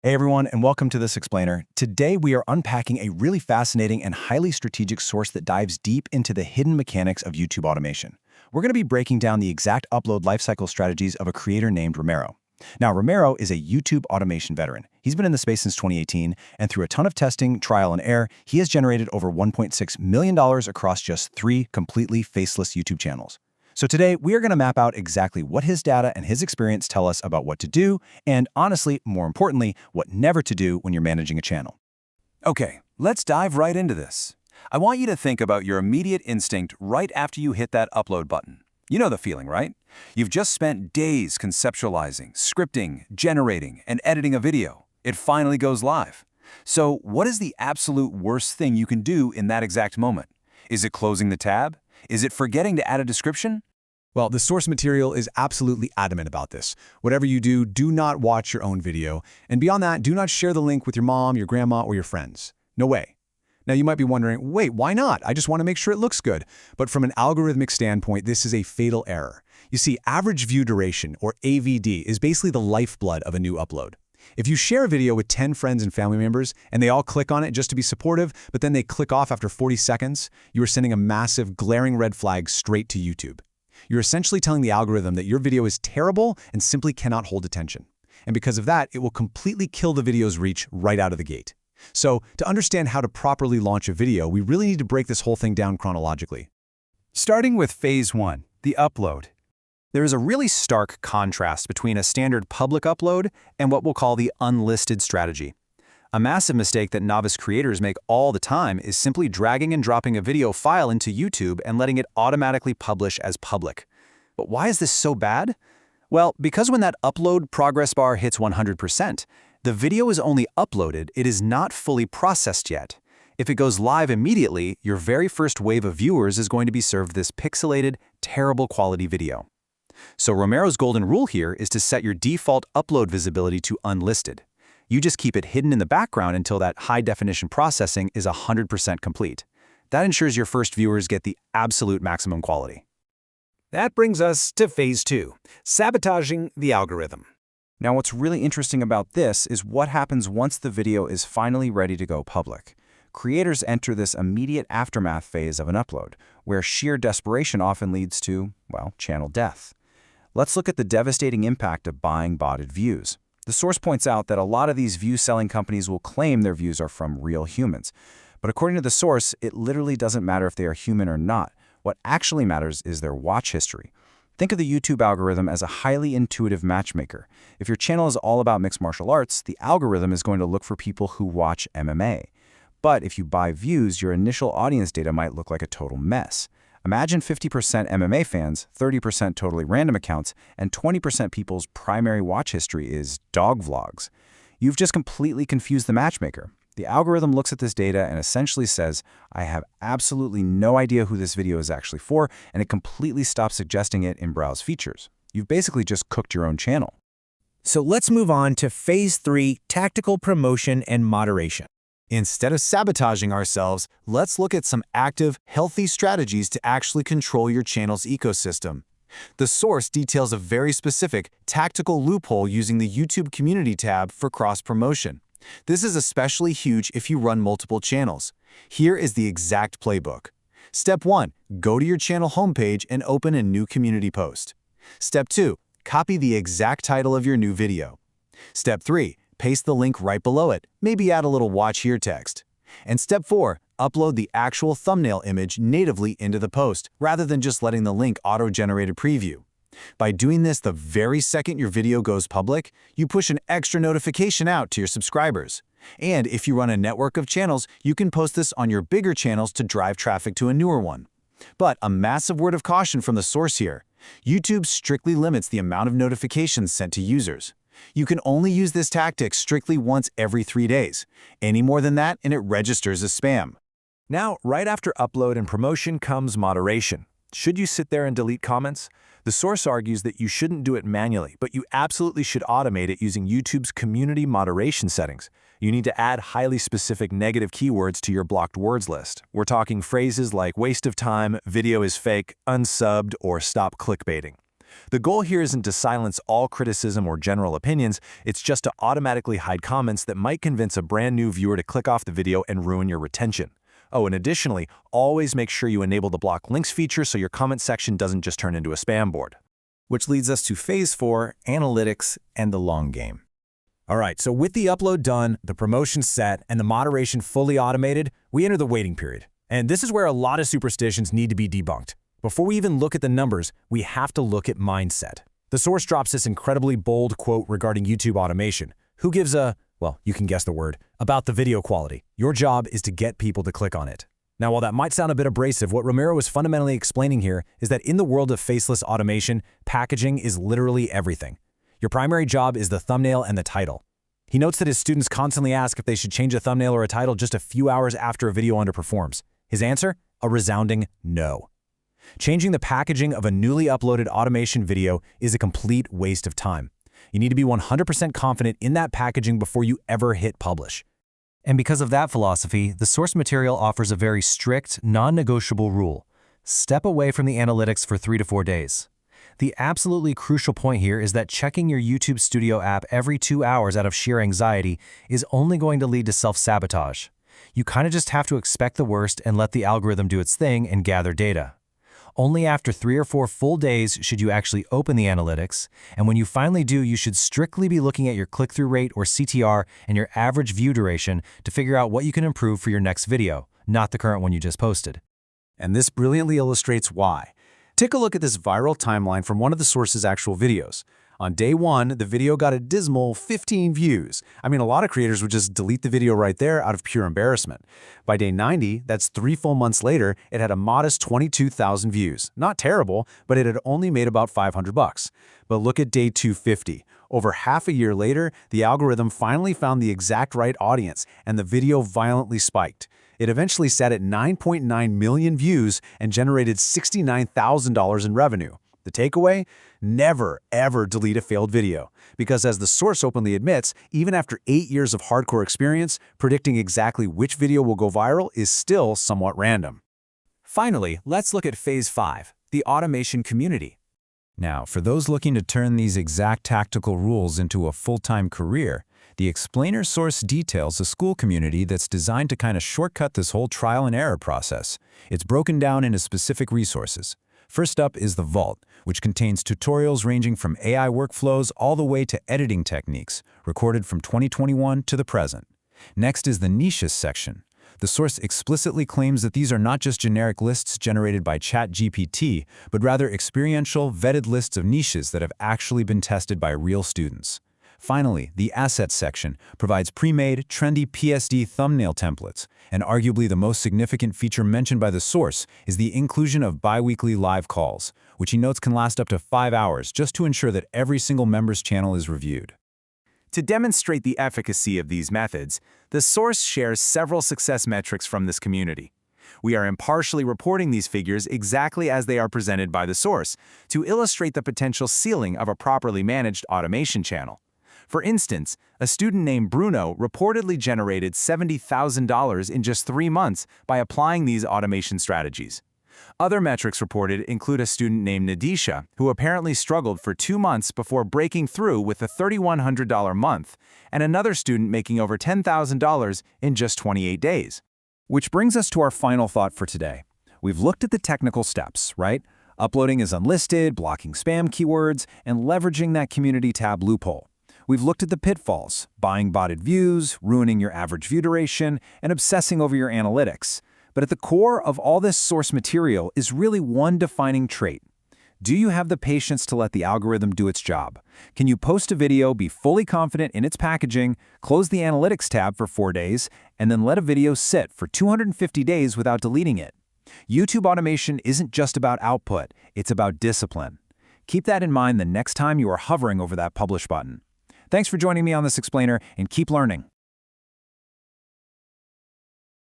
Hey everyone, and welcome to This Explainer. Today we are unpacking a really fascinating and highly strategic source that dives deep into the hidden mechanics of YouTube automation. We're going to be breaking down the exact upload lifecycle strategies of a creator named Romero. Now, Romero is a YouTube automation veteran. He's been in the space since 2018, and through a ton of testing, trial, and error, he has generated over $1.6 million across just 3 completely faceless YouTube channels. So today, we are going to map out exactly what his data and his experience tell us about what to do, and honestly, more importantly, what never to do when you're managing a channel. Okay, let's dive right into this. I want you to think about your immediate instinct right after you hit that upload button. You know the feeling, right? You've just spent days conceptualizing, scripting, generating, and editing a video. It finally goes live. So what is the absolute worst thing you can do in that exact moment? Is it closing the tab? Is it forgetting to add a description? Well, the source material is absolutely adamant about this. Whatever you do, do not watch your own video. And beyond that, do not share the link with your mom, your grandma, or your friends. No way. Now, you might be wondering, wait, why not? I just want to make sure it looks good. But from an algorithmic standpoint, this is a fatal error. You see, average view duration, or AVD, is basically the lifeblood of a new upload. If you share a video with 10 friends and family members, and they all click on it just to be supportive, but then they click off after 40 seconds, you are sending a massive, glaring red flag straight to YouTube. You're essentially telling the algorithm that your video is terrible and simply cannot hold attention. And because of that, it will completely kill the video's reach right out of the gate. So, to understand how to properly launch a video, we really need to break this whole thing down chronologically. Starting with Phase 1, the upload. There is a really stark contrast between a standard public upload and what we'll call the unlisted strategy. A massive mistake that novice creators make all the time is simply dragging and dropping a video file into YouTube and letting it automatically publish as public. But why is this so bad? Well, because when that upload progress bar hits 100%, the video is only uploaded, it is not fully processed yet. If it goes live immediately, your very first wave of viewers is going to be served this pixelated, terrible quality video. So Romero's golden rule here is to set your default upload visibility to unlisted. You just keep it hidden in the background until that high-definition processing is 100% complete. That ensures your first viewers get the absolute maximum quality. That brings us to Phase 2, sabotaging the algorithm. Now, what's really interesting about this is what happens once the video is finally ready to go public. Creators enter this immediate aftermath phase of an upload, where sheer desperation often leads to, well, channel death. Let's look at the devastating impact of buying botted views. The source points out that a lot of these view-selling companies will claim their views are from real humans. But according to the source, it literally doesn't matter if they are human or not. What actually matters is their watch history. Think of the YouTube algorithm as a highly intuitive matchmaker. If your channel is all about mixed martial arts, the algorithm is going to look for people who watch MMA. But if you buy views, your initial audience data might look like a total mess. Imagine 50% MMA fans, 30% totally random accounts, and 20% people's primary watch history is dog vlogs. You've just completely confused the matchmaker. The algorithm looks at this data and essentially says, I have absolutely no idea who this video is actually for, and it completely stops suggesting it in browse features. You've basically just cooked your own channel. So let's move on to Phase 3, tactical promotion and moderation. Instead of sabotaging ourselves, let's look at some active, healthy strategies to actually control your channel's ecosystem. The source details a very specific, tactical loophole using the YouTube Community tab for cross-promotion. This is especially huge if you run multiple channels. Here is the exact playbook. Step 1. Go to your channel homepage and open a new community post. Step 2. Copy the exact title of your new video. Step 3. Paste the link right below it, maybe add a little "watch here" text. And Step 4. Upload the actual thumbnail image natively into the post, rather than just letting the link auto-generate a preview. By doing this the very second your video goes public, you push an extra notification out to your subscribers. And if you run a network of channels, you can post this on your bigger channels to drive traffic to a newer one. But a massive word of caution from the source here. YouTube strictly limits the amount of notifications sent to users. You can only use this tactic strictly once every 3 days. Any more than that, and it registers as spam. Now, right after upload and promotion comes moderation. Should you sit there and delete comments? The source argues that you shouldn't do it manually, but you absolutely should automate it using YouTube's community moderation settings. You need to add highly specific negative keywords to your blocked words list. We're talking phrases like waste of time, video is fake, unsubbed, or stop clickbaiting. The goal here isn't to silence all criticism or general opinions, it's just to automatically hide comments that might convince a brand new viewer to click off the video and ruin your retention. Oh, and additionally, always make sure you enable the block links feature so your comment section doesn't just turn into a spam board. Which leads us to phase 4, analytics and the long game. All right, so with the upload done, the promotion set, and the moderation fully automated, we enter the waiting period. And this is where a lot of superstitions need to be debunked. Before we even look at the numbers, we have to look at mindset. The source drops this incredibly bold quote regarding YouTube automation. Who gives a, well, you can guess the word, about the video quality? Your job is to get people to click on it. Now, while that might sound a bit abrasive, what Romero is fundamentally explaining here is that in the world of faceless automation, packaging is literally everything. Your primary job is the thumbnail and the title. He notes that his students constantly ask if they should change a thumbnail or a title just a few hours after a video underperforms. His answer? A resounding no. Changing the packaging of a newly uploaded automation video is a complete waste of time. You need to be 100% confident in that packaging before you ever hit publish. And because of that philosophy, the source material offers a very strict, non-negotiable rule. Step away from the analytics for 3 to 4 days. The absolutely crucial point here is that checking your YouTube Studio app every 2 hours out of sheer anxiety is only going to lead to self-sabotage. You kind of just have to expect the worst and let the algorithm do its thing and gather data. Only after 3 or 4 full days should you actually open the analytics, and when you finally do, you should strictly be looking at your click-through rate or CTR and your average view duration to figure out what you can improve for your next video, not the current one you just posted. And this brilliantly illustrates why. Take a look at this viral timeline from one of the source's actual videos. On day 1, the video got a dismal 15 views. I mean, a lot of creators would just delete the video right there out of pure embarrassment. By day 90, that's 3 full months later, it had a modest 22,000 views. Not terrible, but it had only made about $500. But look at day 250. Over half a year later, the algorithm finally found the exact right audience, and the video violently spiked. It eventually sat at 9.9 million views and generated $69,000 in revenue. The takeaway? Never, ever delete a failed video. Because as the source openly admits, even after 8 years of hardcore experience, predicting exactly which video will go viral is still somewhat random. Finally, let's look at phase 5, the automation community. Now, for those looking to turn these exact tactical rules into a full-time career, the explainer source details a school community that's designed to kind of shortcut this whole trial and error process. It's broken down into specific resources. First up is the Vault, which contains tutorials ranging from AI workflows all the way to editing techniques, recorded from 2021 to the present. Next is the Niches section. The source explicitly claims that these are not just generic lists generated by ChatGPT, but rather experiential, vetted lists of niches that have actually been tested by real students. Finally, the Assets section provides pre-made, trendy PSD thumbnail templates, and arguably the most significant feature mentioned by the source is the inclusion of bi-weekly live calls, which he notes can last up to 5 hours just to ensure that every single member's channel is reviewed. To demonstrate the efficacy of these methods, the source shares several success metrics from this community. We are impartially reporting these figures exactly as they are presented by the source to illustrate the potential ceiling of a properly managed automation channel. For instance, a student named Bruno reportedly generated $70,000 in just 3 months by applying these automation strategies. Other metrics reported include a student named Nadisha, who apparently struggled for 2 months before breaking through with a $3,100 month, and another student making over $10,000 in just 28 days. Which brings us to our final thought for today. We've looked at the technical steps, right? Uploading as unlisted, blocking spam keywords, and leveraging that community tab loophole. We've looked at the pitfalls, buying botted views, ruining your average view duration, and obsessing over your analytics. But at the core of all this source material is really one defining trait. Do you have the patience to let the algorithm do its job? Can you post a video, be fully confident in its packaging, close the analytics tab for 4 days, and then let a video sit for 250 days without deleting it? YouTube automation isn't just about output, it's about discipline. Keep that in mind the next time you are hovering over that publish button. Thanks for joining me on this explainer, and keep learning.